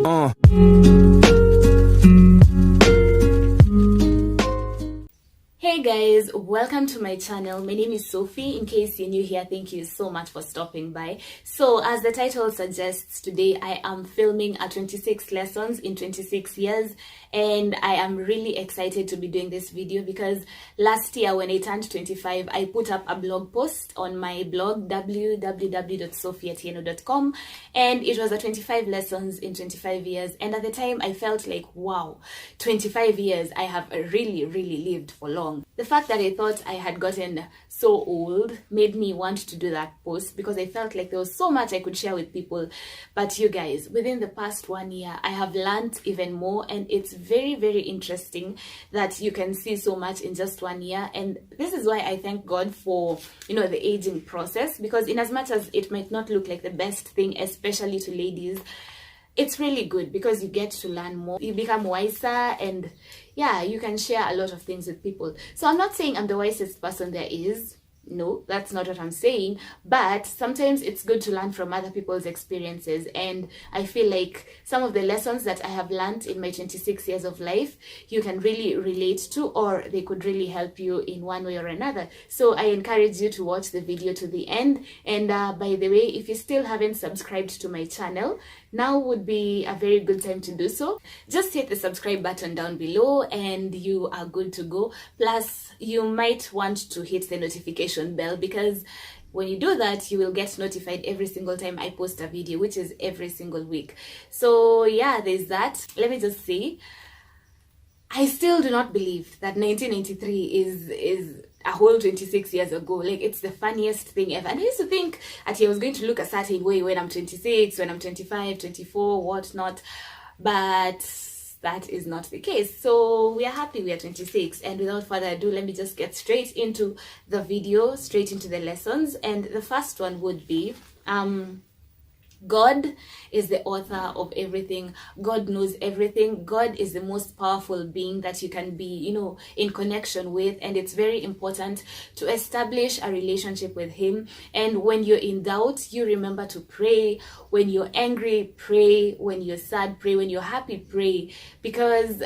Hey guys, welcome to my channel. My name is Sophie. In case you're new here, thank you so much for stopping by. So as the title suggests, today I am filming a 26 lessons in 26 years, and I am really excited to be doing this video because last year when I turned 25, I put up a blog post on my blog www.sophiatieno.com, and it was a 25 lessons in 25 years. And at the time I felt like, wow, 25 years, I have really lived for long. The fact that I thought I had gotten so old made me want to do that post because I felt like there was so much I could share with people. But you guys, within the past 1 year, I have learned even more, and it's very interesting that you can see so much in just 1 year. And this is why I thank God for, the aging process, because in as much as it might not look like the best thing, especially to ladies, it's really good because you get to learn more, you become wiser, and yeah, you can share a lot of things with people. So I'm not saying I'm the wisest person there is. No, that's not what I'm saying. But sometimes it's good to learn from other people's experiences. And I feel like some of the lessons that I have learned in my 26 years of life, you can really relate to, or they could really help you in one way or another. So I encourage you to watch the video to the end. And by the way, if you still haven't subscribed to my channel, now would be a very good time to do so. Just hit the subscribe button down below and you are good to go. Plus, you might want to hit the notification bell, because when you do that, you will get notified every single time I post a video, which is every single week. So yeah, there's that. Let me just say, I still do not believe that 1993 is a whole 26 years ago. Like, it's the funniest thing ever. And I used to think I was going to look a certain way when I'm 26, when I'm 25, 24, whatnot. But that is not the case. So we are happy we are 26. And without further ado, let me just get straight into the video, straight into the lessons. And the first one would be, God is the author of everything. God knows everything. God is the most powerful being that you can be, in connection with. And it's very important to establish a relationship with Him. And when you're in doubt, you remember to pray. When you're angry, pray. When you're sad, pray. When you're happy, pray. Because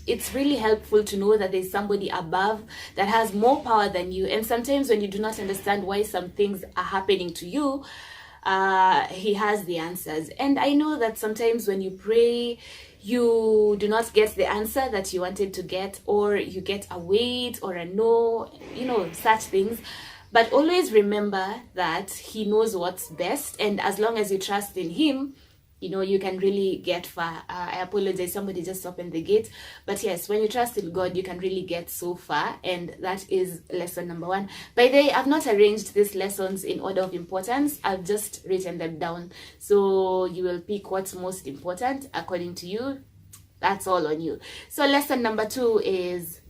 it's really helpful to know that there's somebody above that has more power than you. And sometimes when you do not understand why some things are happening to you, He has the answers. And I know that sometimes when you pray, you do not get the answer that you wanted to get, or you get a wait or a no, such things. But always remember that He knows what's best, and as long as you trust in Him, you can really get far. I apologize, somebody just opened the gate. But yes, when you trust in God, you can really get so far. And that is lesson number 1. By the way, I've not arranged these lessons in order of importance. I've just written them down. So you will pick what's most important according to you. That's all on you. So lesson number 2 is,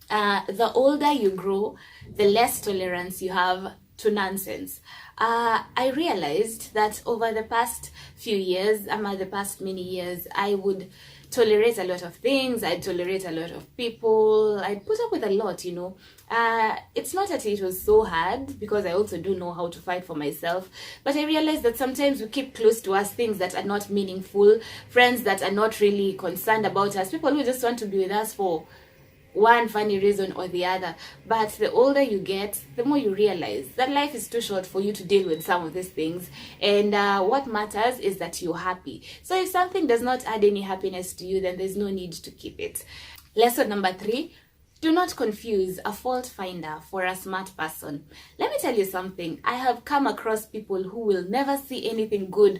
the older you grow, the less tolerance you have to nonsense. I realized that over the past few years, the past many years, I would tolerate a lot of things. I'd tolerate a lot of people. I'd put up with a lot, It's not that it was so hard, because I also do know how to fight for myself. But I realized that sometimes we keep close to us things that are not meaningful, friends that are not really concerned about us, people who just want to be with us for one funny reason or the other. But the older you get, the more you realize that life is too short for you to deal with some of these things. And what matters is that you're happy. So if something does not add any happiness to you, then there's no need to keep it. Lesson number 3, do not confuse a fault finder for a smart person. Let me tell you something. I have come across people who will never see anything good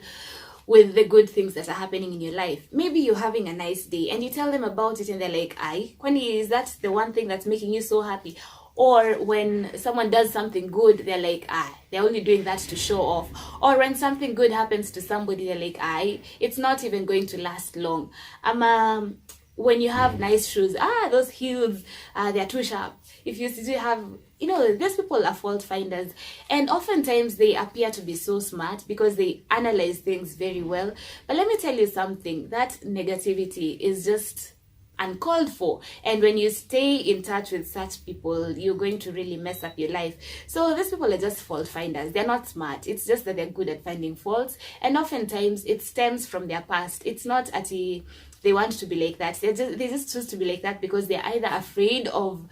with the good things that are happening in your life. Maybe you're having a nice day and you tell them about it and they're like, Kwani, is that the one thing that's making you so happy? Or when someone does something good, they're like, they're only doing that to show off. Or when something good happens to somebody, they're like, it's not even going to last long. When you have nice shoes, those heels, they're too sharp. If you still have, these people are fault finders. And oftentimes they appear to be so smart because they analyze things very well. But let me tell you something, that negativity is just uncalled for. And when you stay in touch with such people, you're going to really mess up your life. So these people are just fault finders. They're not smart. It's just that they're good at finding faults, and oftentimes it stems from their past. It's not at they want to be like that. They just choose to be like that because they're either afraid of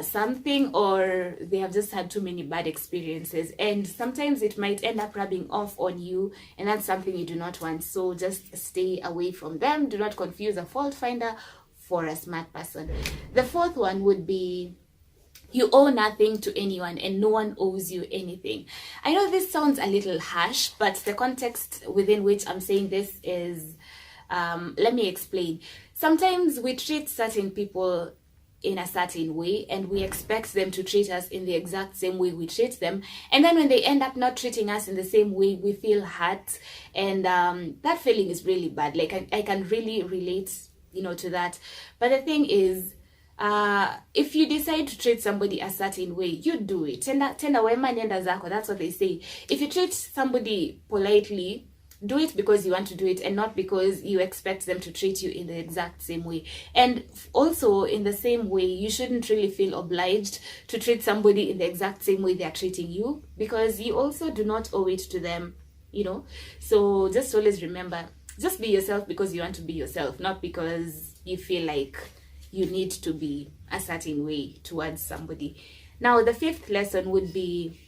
something, or they have just had too many bad experiences, and sometimes it might end up rubbing off on you, and that's something you do not want. So just stay away from them. Do not confuse a fault finder for a smart person. The fourth one would be, you owe nothing to anyone and no one owes you anything. I know this sounds a little harsh, but the context within which I'm saying this is, let me explain. Sometimes we treat certain people in a certain way, and we expect them to treat us in the exact same way we treat them, and then when they end up not treating us in the same way, we feel hurt, and that feeling is really bad. Like I can really relate, to that. But the thing is, if you decide to treat somebody a certain way, you do it. Tenda wema nenda zako. That's what they say. If you treat somebody politely, do it because you want to do it, and not because you expect them to treat you in the exact same way. And also, in the same way, you shouldn't really feel obliged to treat somebody in the exact same way they're treating you, because you also do not owe it to them, So just always remember, just be yourself because you want to be yourself, not because you feel like you need to be a certain way towards somebody. Now, the fifth lesson would be,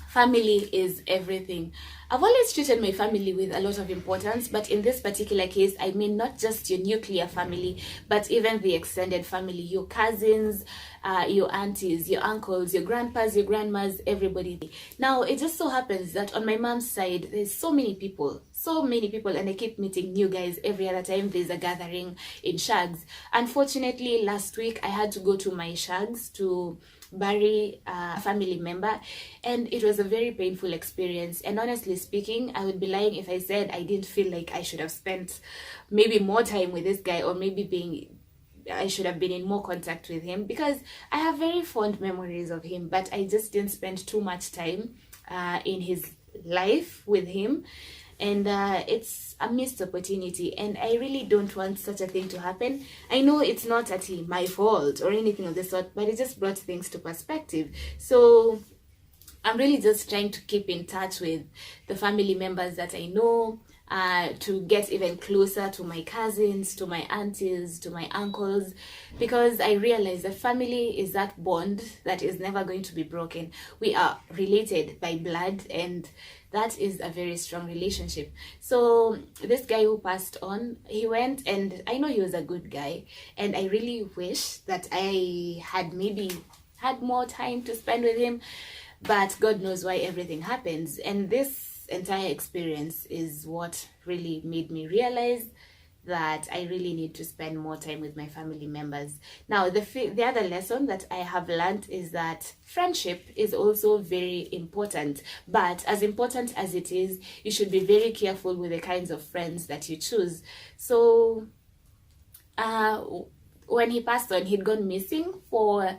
family is everything. I've always treated my family with a lot of importance, but in this particular case, I mean not just your nuclear family, but even the extended family, your cousins, your aunties, your uncles, your grandpas, your grandmas, everybody. Now, it just so happens that on my mom's side, there's so many people, and I keep meeting new guys every other time there's a gathering in Shags. Unfortunately, last week, I had to go to my Shags to bury a family member, and it was a very painful experience. And honestly speaking, I would be lying if I said I didn't feel like I should have spent maybe more time with this guy, or maybe I should have been in more contact with him, because I have very fond memories of him, but I just didn't spend too much time in his life with him. And it's a missed opportunity, and I really don't want such a thing to happen. I know it's not my fault or anything of the sort, but it just brought things to perspective. So I'm really just trying to keep in touch with the family members that I know, to get even closer to my cousins, to my aunties, to my uncles, because I realize that family is that bond that is never going to be broken. We are related by blood, and that is a very strong relationship. So this guy who passed on, he went, and I know he was a good guy, and I really wish that I had maybe had more time to spend with him, but God knows why everything happens. And this entire experience is what really made me realize that I really need to spend more time with my family members. Now, the other lesson that I have learned is that friendship is also very important, but as important as it is, you should be very careful with the kinds of friends that you choose. So when he passed on, he'd gone missing for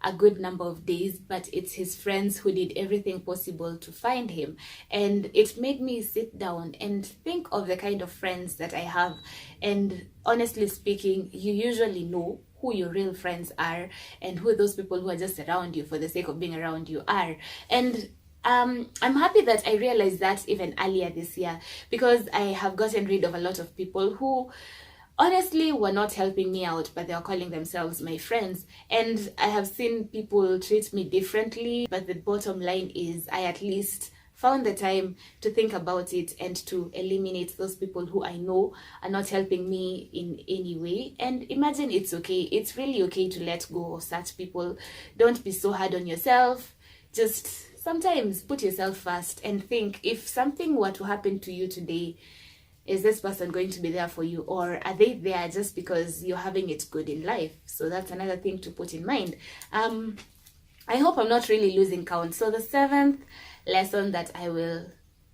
a good number of days, but it's his friends who did everything possible to find him. And it made me sit down and think of the kind of friends that I have. And honestly speaking, you usually know who your real friends are, and who those people who are just around you for the sake of being around you are. And I'm happy that I realized that even earlier this year, because I have gotten rid of a lot of people who honestly were not helping me out, but they are calling themselves my friends. And I have seen people treat me differently, but the bottom line is I at least found the time to think about it and to eliminate those people who I know are not helping me in any way. And imagine, it's okay. It's really okay to let go of such people. Don't be so hard on yourself. Just sometimes put yourself first and think, if something were to happen to you today, is this person going to be there for you, or are they there just because you're having it good in life? So that's another thing to put in mind. I hope I'm not really losing count. So the seventh lesson that I will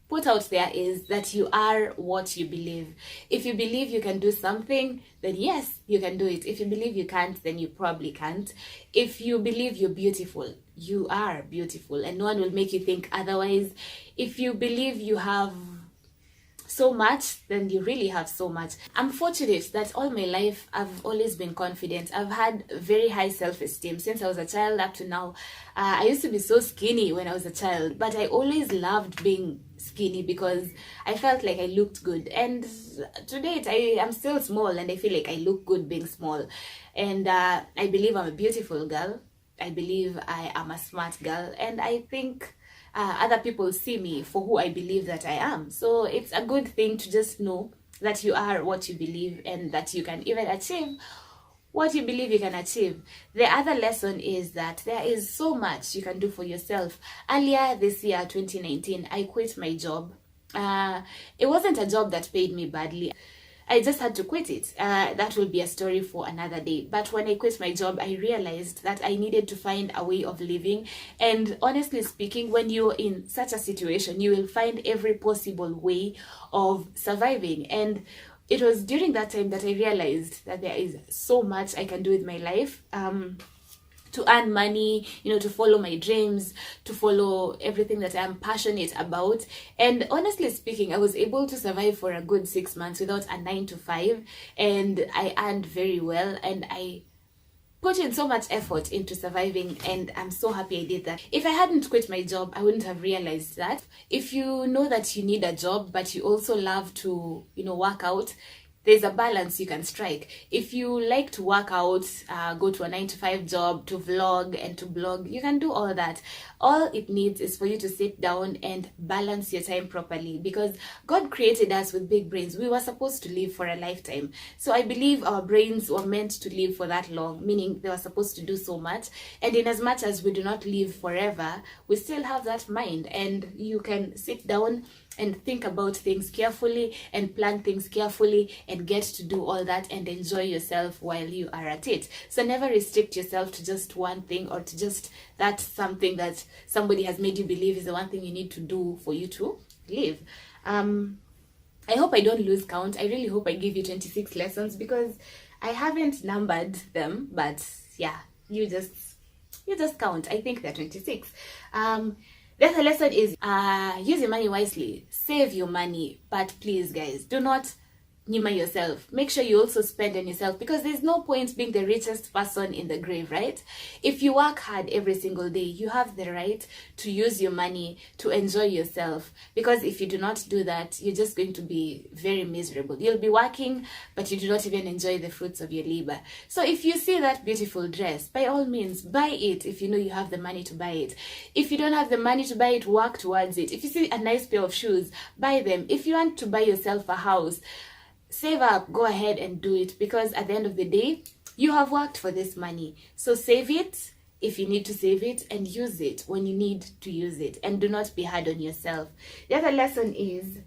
put out there is that you are what you believe. If you believe you can do something, then yes, you can do it. If you believe you can't, then you probably can't. If you believe you're beautiful, you are beautiful, and no one will make you think otherwise. If you believe you have so much, then you really have so much. I'm fortunate that all my life I've always been confident. I've had very high self-esteem since I was a child up to now. I used to be so skinny when I was a child, but I always loved being skinny because I felt like I looked good. And to date, I am still small and I feel like I look good being small. And I believe I'm a beautiful girl. I believe I am a smart girl, and I think other people see me for who I believe that I am. So it's a good thing to just know that you are what you believe and that you can even achieve what you believe you can achieve. The other lesson is that there is so much you can do for yourself. Earlier this year, 2019, I quit my job. It wasn't a job that paid me badly. I just had to quit it. That will be a story for another day. But when I quit my job, I realized that I needed to find a way of living. And honestly speaking, when you're in such a situation, you will find every possible way of surviving. And it was during that time that I realized that there is so much I can do with my life. To earn money, to follow my dreams, to follow everything that I'm passionate about. And honestly speaking, I was able to survive for a good 6 months without a 9 to 5, and I earned very well, and I put in so much effort into surviving, and I'm so happy I did that. If I hadn't quit my job, I wouldn't have realized that. If you know that you need a job, but you also love to, work out, there's a balance you can strike. If you like to work out, go to a 9 to 5 job, to vlog and to blog, you can do all that. All it needs is for you to sit down and balance your time properly, because God created us with big brains. We were supposed to live for a lifetime. So I believe our brains were meant to live for that long, meaning they were supposed to do so much. And in as much as we do not live forever, we still have that mind, and you can sit down and think about things carefully and plan things carefully and get to do all that and enjoy yourself while you are at it. So never restrict yourself to just one thing, or to just that something that somebody has made you believe is the one thing you need to do for you to live. I hope I don't lose count. I really hope I give you 26 lessons, because I haven't numbered them, but yeah, you just count. I think they're 26. The other lesson is use your money wisely. Save your money. But please, guys, do not nyima yourself. Make sure you also spend on yourself, because there's no point being the richest person in the grave, right? If you work hard every single day, you have the right to use your money to enjoy yourself, because if you do not do that, you're just going to be very miserable. You'll be working, but you do not even enjoy the fruits of your labor. So if you see that beautiful dress, by all means, buy it if you know you have the money to buy it. If you don't have the money to buy it, work towards it. If you see a nice pair of shoes, buy them. If you want to buy yourself a house, save up, go ahead and do it, because at the end of the day, you have worked for this money. So save it if you need to save it, and use it when you need to use it, and do not be hard on yourself. The other lesson is,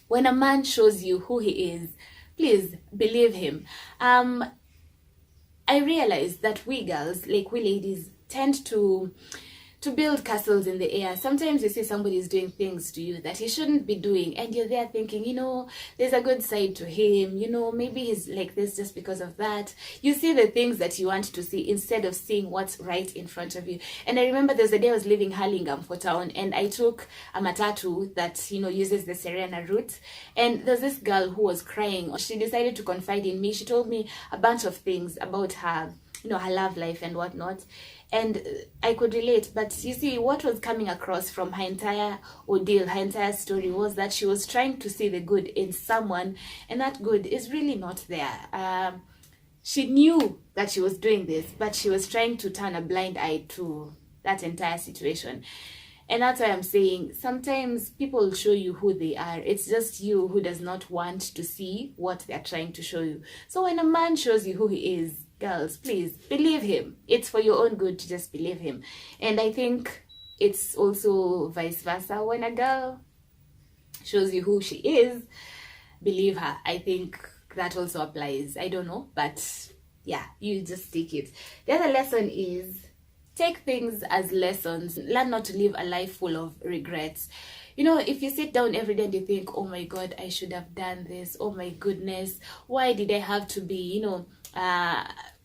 when a man shows you who he is, please believe him. I realize that we girls, like we ladies, tend to build castles in the air. Sometimes you see somebody is doing things to you that he shouldn't be doing, and you're there thinking, there's a good side to him, maybe he's like this just because of that. You see the things that you want to see instead of seeing what's right in front of you. And I remember there's a day I was leaving Hurlingham for town, and I took a matatu that uses the Serena route, and there's this girl who was crying. She decided to confide in me. She told me a bunch of things about her her love life and whatnot, and I could relate. But you see, what was coming across from her entire ordeal, her entire story, was that she was trying to see the good in someone, and that good is really not there. She knew that she was doing this, but she was trying to turn a blind eye to that entire situation. And that's why I'm saying, sometimes people show you who they are. It's just you who does not want to see what they're trying to show you. So when a man shows you who he is, girls, please believe him. It's for your own good to just believe him. And I think it's also vice versa. When a girl shows you who she is, believe her. I think that also applies. I don't know, but yeah, you just take it. The other lesson is, take things as lessons. Learn not to live a life full of regrets. If you sit down every day and you think, oh my God, I should have done this. Oh my goodness, why did I have to be,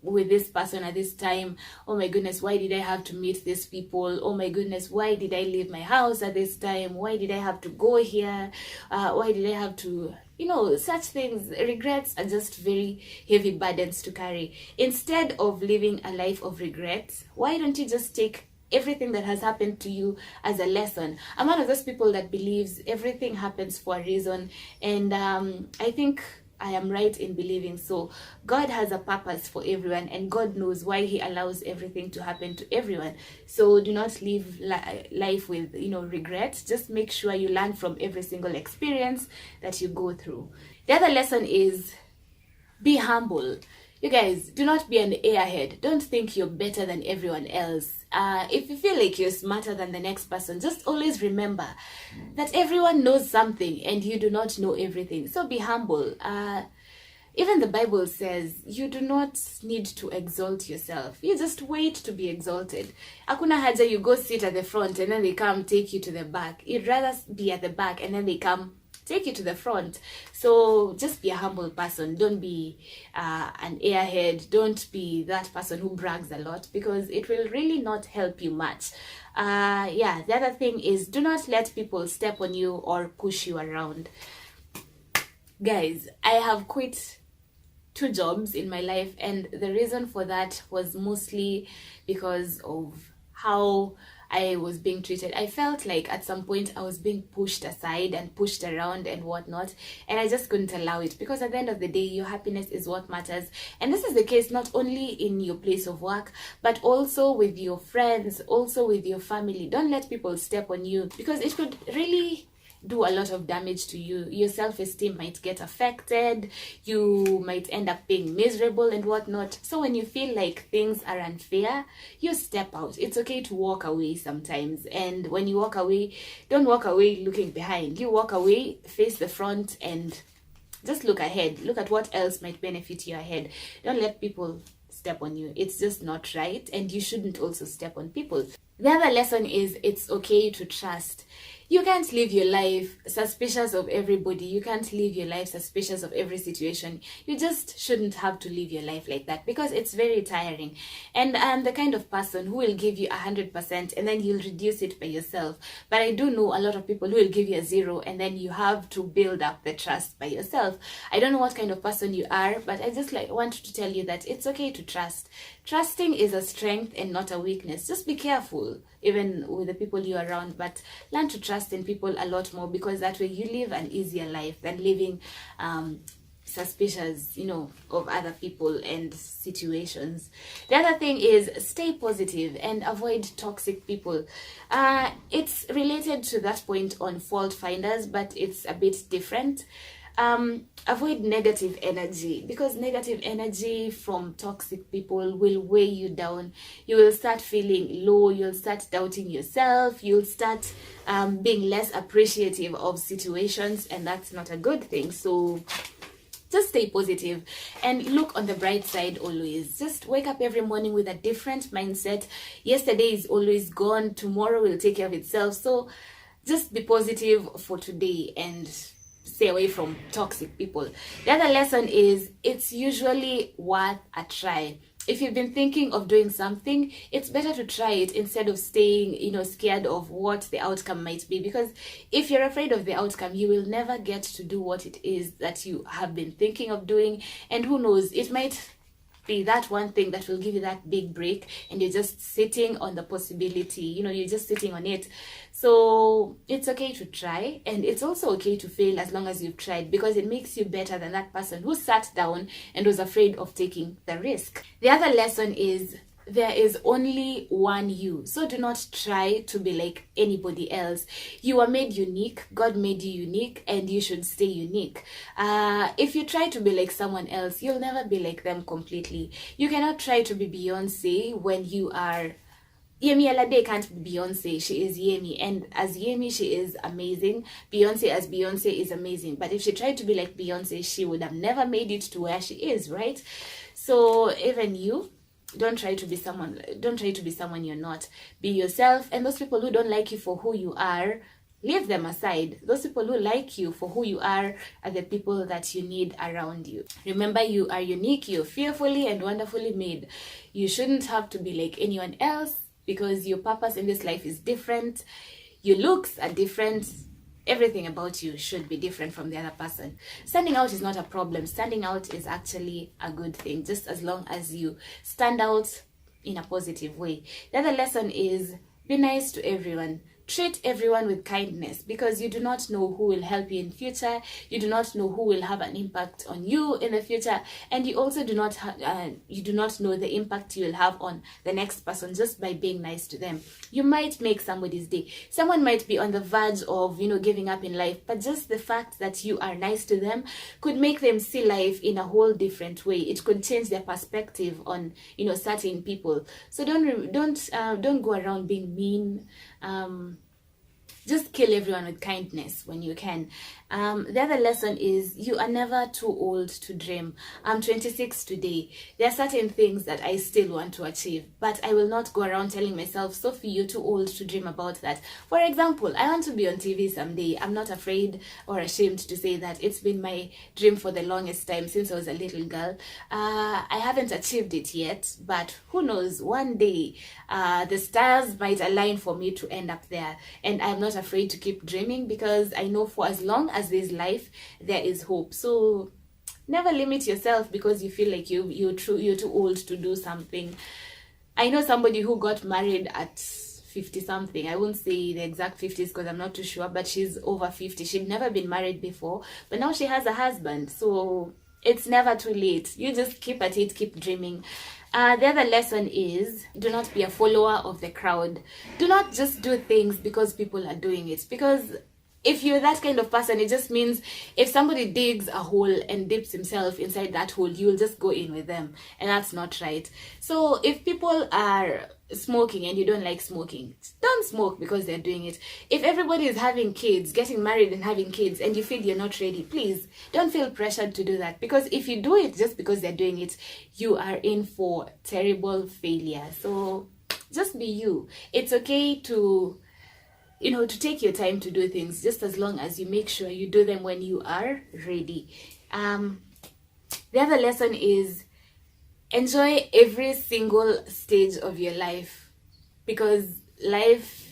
with this person at this time. Oh my goodness, why did I have to meet these people? Oh my goodness, why did I leave my house at this time? Why did I have to go here? Why did I have to, such things. Regrets are just very heavy burdens to carry. Instead of living a life of regrets, why don't you just take everything that has happened to you as a lesson? I'm one of those people that believes everything happens for a reason, and I think I am right in believing so. God has a purpose for everyone, and God knows why he allows everything to happen to everyone. So do not live life with regrets. Just make sure you learn from every single experience that you go through. The other lesson is be humble. You guys, do not be an airhead. Don't think you're better than everyone else. If you feel like you're smarter than the next person, just always remember that everyone knows something and you do not know everything. So be humble. Even the Bible says you do not need to exalt yourself. You just wait to be exalted. Hakuna haja you go sit at the front and then they come take you to the back. You'd rather be at the back and then they come take you to the front. So just be a humble person. Don't be an airhead. Don't be that person who brags a lot, because it will really not help you much. The other thing is, do not let people step on you or push you around. Guys, I have quit 2 jobs in my life, and the reason for that was mostly because of how I was being treated. I felt like at some point I was being pushed aside and pushed around and whatnot, and I just couldn't allow it, because at the end of the day, your happiness is what matters. And this is the case not only in your place of work, but also with your friends, also with your family. Don't let people step on you, because it could really do a lot of damage to you. Your self-esteem might get affected, you might end up being miserable and whatnot. So when you feel like things are unfair, you step out. It's okay to walk away sometimes, and when you walk away, don't walk away looking behind. You walk away, face the front, and just look ahead. Look at what else might benefit you ahead. Don't let people step on you. It's just not right, and you shouldn't also step on people. The other lesson is, it's okay to trust. You can't live your life suspicious of everybody. You can't live your life suspicious of every situation. You just shouldn't have to live your life like that, because it's very tiring. And I'm the kind of person who will give you 100% and then you'll reduce it by yourself. But I do know a lot of people who will give you a 0 and then you have to build up the trust by yourself. I don't know what kind of person you are, but I just want to tell you that it's okay to trust. Trusting is a strength and not a weakness. Just be careful, even with the people you're around, but learn to trust in people a lot more, because that way you live an easier life than living suspicious, of other people and situations. The other thing is, stay positive and avoid toxic people. It's related to that point on fault finders, but it's a bit different. Avoid negative energy, because negative energy from toxic people will weigh you down. You will start feeling low, you'll start doubting yourself, you'll start being less appreciative of situations, and that's not a good thing. So just stay positive and look on the bright side always. Just wake up every morning with a different mindset. Yesterday is always gone, tomorrow will take care of itself. So just be positive for today and stay away from toxic people. The other lesson is, it's usually worth a try. If you've been thinking of doing something, it's better to try it instead of staying, scared of what the outcome might be. Because if you're afraid of the outcome, you will never get to do what it is that you have been thinking of doing. And who knows, it might be that one thing that will give you that big break, and you're just sitting on the possibility, you're just sitting on it. So it's okay to try, and it's also okay to fail as long as you've tried, because it makes you better than that person who sat down and was afraid of taking the risk. The other lesson is, there is only one you. So do not try to be like anybody else. You are made unique. God made you unique, and you should stay unique. If you try to be like someone else, you'll never be like them completely. You cannot try to be Beyonce when you are... Yemi Alade can't be Beyonce. She is Yemi, and as Yemi, she is amazing. Beyonce as Beyonce is amazing. But if she tried to be like Beyonce, she would have never made it to where she is, right? So even you, don't try to be someone you're not. Be yourself, and those people who don't like you for who you are, leave them aside. Those people who like you for who you are the people that you need around you. Remember, you are unique, you're fearfully and wonderfully made. You shouldn't have to be like anyone else, because your purpose in this life is different, your looks are different, everything about you should be different from the other person. Standing out is not a problem. Standing out is actually a good thing, just as long as you stand out in a positive way. The other lesson is, be nice to everyone. Treat everyone with kindness, because you do not know who will help you in future. You do not know who will have an impact on you in the future, and you also do not know the impact you will have on the next person just by being nice to them. You might make somebody's day. Someone might be on the verge of giving up in life, but just the fact that you are nice to them could make them see life in a whole different way. It could change their perspective on certain people. So don't go around being mean. Just kill everyone with kindness when you can. The other lesson is, you are never too old to dream. I'm 26 today. There are certain things that I still want to achieve, but I will not go around telling myself, Sophie, you're too old to dream about that. For example, I want to be on TV someday. I'm not afraid or ashamed to say that. It's been my dream for the longest time, since I was a little girl. I haven't achieved it yet, but who knows, one day the stars might align for me to end up there. And I'm not afraid to keep dreaming, because I know for as long as there's life, there is hope. So never limit yourself because you feel like you're too old to do something. I know somebody who got married at 50 something. I won't say the exact 50s because I'm not too sure, but she's over 50. She'd never been married before, but now she has a husband. So it's never too late. You just keep at it, keep dreaming. The other lesson is, do not be a follower of the crowd. Do not just do things because people are doing it, because if you're that kind of person, it just means if somebody digs a hole and dips himself inside that hole, you'll just go in with them, and that's not right. So if people are smoking and you don't like smoking, don't smoke because they're doing it. If everybody is having kids, getting married and having kids, and you feel you're not ready, please don't feel pressured to do that, because if you do it just because they're doing it, you are in for terrible failure. So just be you. It's okay to take your time to do things, just as long as you make sure you do them when you are ready. The other lesson is, enjoy every single stage of your life, because life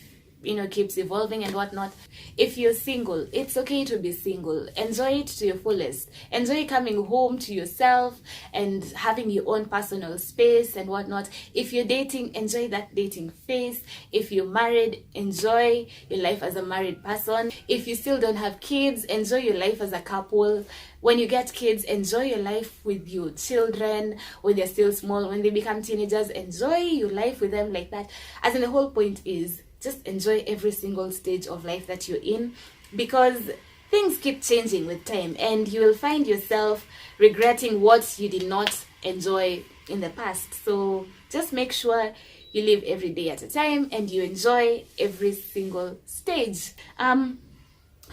keeps evolving and whatnot. If you're single, it's okay to be single. Enjoy it to your fullest. Enjoy coming home to yourself and having your own personal space and whatnot. If you're dating, enjoy that dating phase. If you're married, enjoy your life as a married person. If you still don't have kids, enjoy your life as a couple. When you get kids, enjoy your life with your children when they're still small. When they become teenagers, enjoy your life with them like that. As in, the whole point is, just enjoy every single stage of life that you're in, because things keep changing with time, and you will find yourself regretting what you did not enjoy in the past. So just make sure you live every day at a time and you enjoy every single stage. The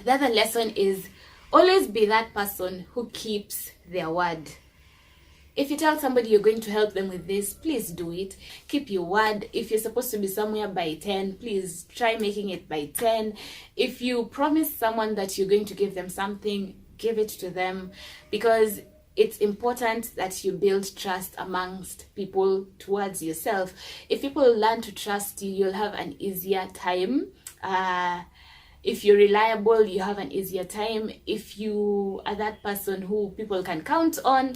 other lesson is, always be that person who keeps their word. If you tell somebody you're going to help them with this, please do it. Keep your word. If you're supposed to be somewhere by 10, please try making it by 10. If you promise someone that you're going to give them something, give it to them, because it's important that you build trust amongst people towards yourself. If people learn to trust you, you'll have an easier time. If you're reliable, you have an easier time. If you are that person who people can count on,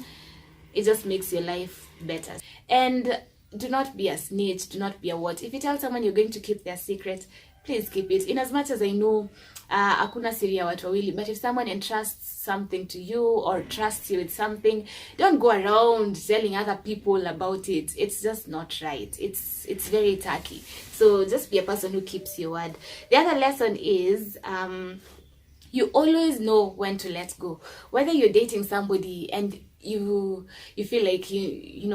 it just makes your life better. And do not be a snitch, do not be a what. If you tell someone you're going to keep their secret, please keep it. In as much as I know, hakuna siri ya watu wawili, but if someone entrusts something to you or trusts you with something, don't go around telling other people about it. It's just not right. It's very tacky. So just be a person who keeps your word. The other lesson is, you always know when to let go. Whether you're dating somebody and you feel like you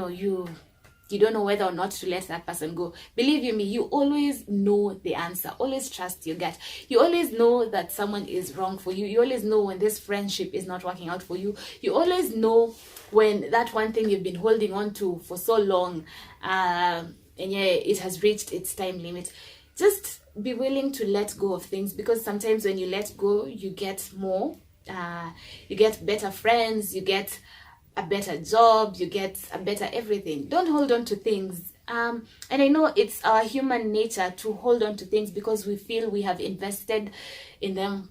don't know whether or not to let that person go, believe you me, you always know the answer. Always trust your gut. You always know that someone is wrong for you. You always know when this friendship is not working out for you. You always know when that one thing you've been holding on to for so long, and yeah, it has reached its time limit. Just be willing to let go of things, because sometimes when you let go, you get more. You get better friends, you get a better job, you get a better everything. Don't hold on to things. And I know it's our human nature to hold on to things because we feel we have invested in them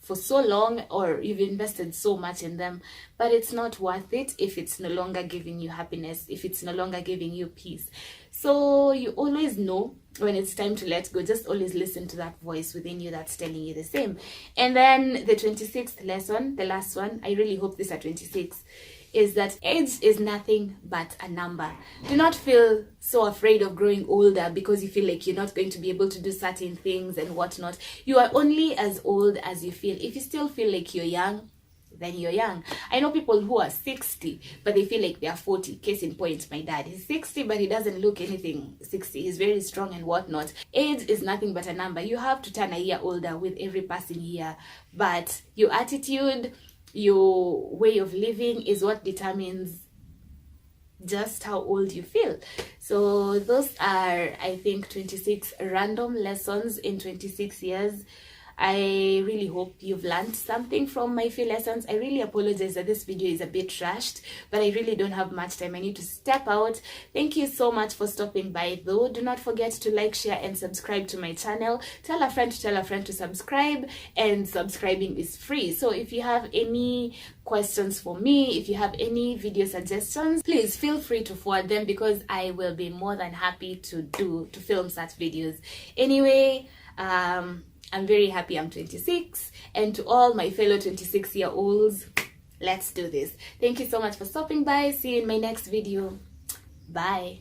for so long, or you've invested so much in them, but it's not worth it if it's no longer giving you happiness, if it's no longer giving you peace. So you always know when it's time to let go. Just always listen to that voice within you that's telling you the same. And then the 26th lesson, the last one, I really hope these are 26, is that age is nothing but a number. Do not feel so afraid of growing older because you feel like you're not going to be able to do certain things and whatnot. You are only as old as you feel. If you still feel like you're young, then you're young. I know people who are 60 but they feel like they are 40. Case in point, my dad, he's 60 but he doesn't look anything 60. He's very strong and whatnot. Age is nothing but a number. You have to turn a year older with every passing year, but your attitude, your way of living is what determines just how old you feel. So those are, I think, 26 random lessons in 26 years. I really hope you've learned something from my few lessons. I really apologize that this video is a bit rushed, but I really don't have much time. I need to step out. Thank you so much for stopping by though. Do not forget to like, share, and subscribe to my channel. Tell a friend to subscribe, and subscribing is free. So if you have any questions for me, if you have any video suggestions, please feel free to forward them, because I will be more than happy to film such videos. Anyway, I'm very happy I'm 26, and to all my fellow 26-year-olds, let's do this. Thank you so much for stopping by. See you in my next video. Bye.